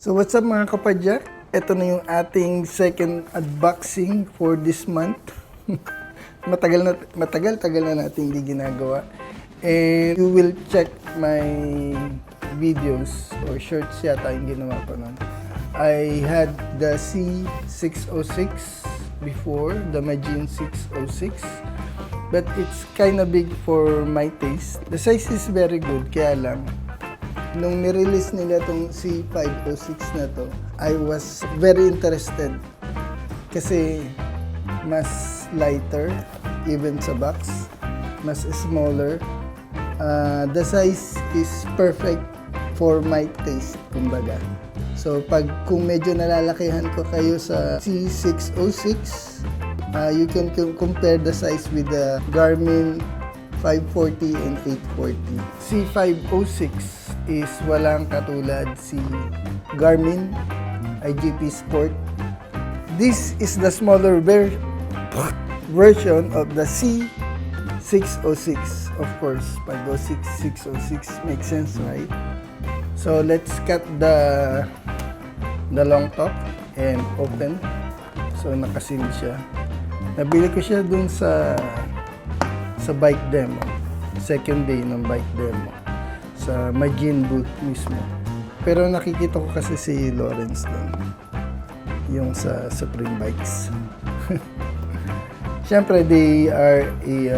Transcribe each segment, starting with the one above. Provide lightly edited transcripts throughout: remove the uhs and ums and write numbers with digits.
So what's up mga kapadyak? Ito na yung ating second unboxing for this month. Matagal na natin hindi ginagawa. And you will check my videos or shorts yata yung ginawa ko nun. I had the C606 before, the Majin 606. But it's kinda big for my taste. The size is very good, kaya lang nung nirelease nila itong C506 na to, I was very interested kasi mas lighter even sa box, mas smaller. The size is perfect for my taste, kumbaga. So kung medyo nalalakihan ko kayo sa C606, you can compare the size with the Garmin 540 and 840. C506 is walang katulad si Garmin IGP Sport. This is the smaller version of the C606. Of course, 506, 606 makes sense, right? So let's cut the long top and open. So nakasil siya. Nabili ko siya dun sa bike demo. Second day ng bike demo. Sa Majin booth mismo. Pero nakikita ko kasi si Lawrence doon. Yung sa Supreme Bikes. Siyempre, they are a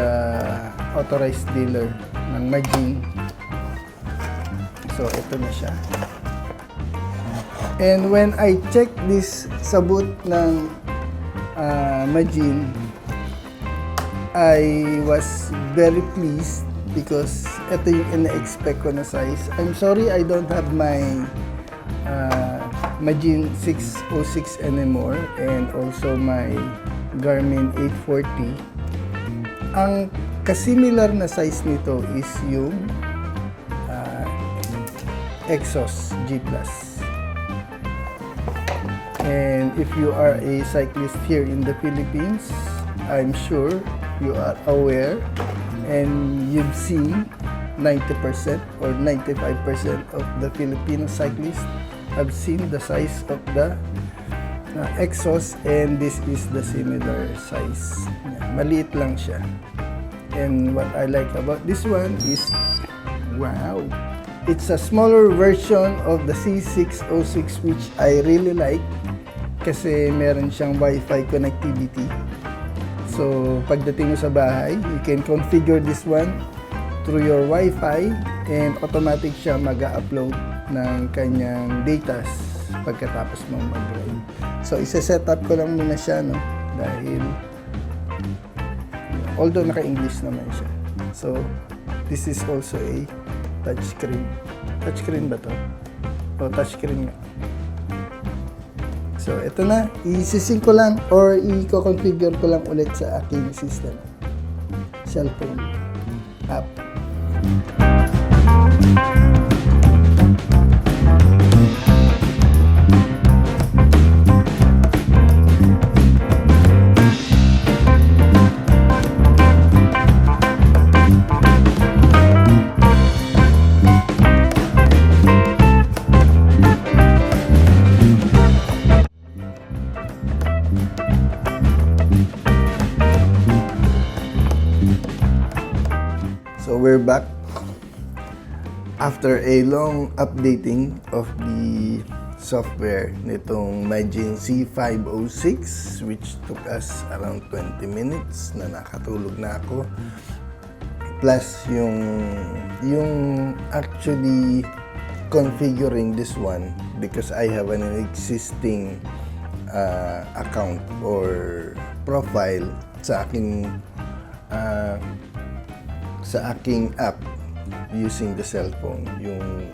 authorized dealer ng Majin. So, ito na siya. And when I checked this sa booth ng Majin, I was very pleased because ito yung ina-expect ko na size. I'm sorry I don't have my Majin 606 anymore and also my Garmin 840. Ang kasimilar na size nito is yung Exos G+. And if you are a cyclist here in the Philippines, I'm sure you are aware and you've seen 90% or 95% of the Filipino cyclists have seen the size of the Exos, and this is the similar size. Maliit lang siya. And what I like about this one is, wow! It's a smaller version of the C606, which I really like kasi meron siyang Wi-Fi connectivity. So, pagdating mo sa bahay, you can configure this one through your Wi-Fi and automatic siya mag-upload ng kanyang data pagkatapos mong mag-drive. So, isa-set up ko lang muna siya, no? Dahil, although naka-English naman siya. So, this is also a touchscreen. Touchscreen ba to? O, touchscreen nga. So, ito na. I-sync ko lang or i-configure ko lang ulit sa aking system. Cellphone app. So we're back after a long updating of the software nitong Majin C506, which took us around 20 minutes na nakatulog na ako. Plus yung actually configuring this one because I have an existing account or profile sa aking app using the cellphone, yung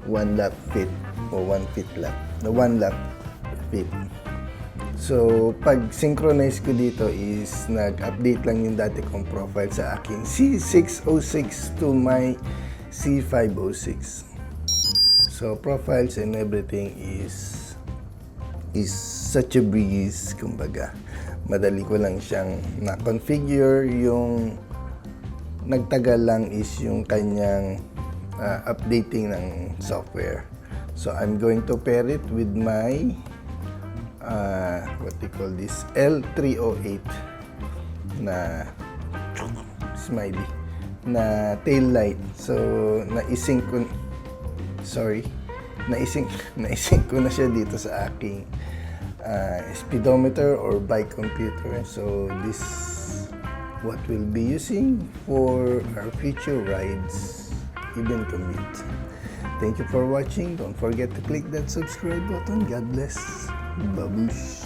one lap fit o 1 fit lap, the 1 lap fit. So, pag synchronize ko dito is nag-update lang yung dati kong profile sa aking C606 to my C506. So, profiles and everything is such a breeze, kumbaga. Madali ko lang siyang na-configure. Yung nagtagal lang is yung kanyang updating ng software. So I'm going to pair it with my what they call this, L308 na smiley na tail light. So na-sync ko, na-sync ko na siya dito sa aking speedometer or bike computer. So this what we'll be using for our future rides, even commute. Thank you for watching. Don't forget to click that subscribe button. God bless. Babush.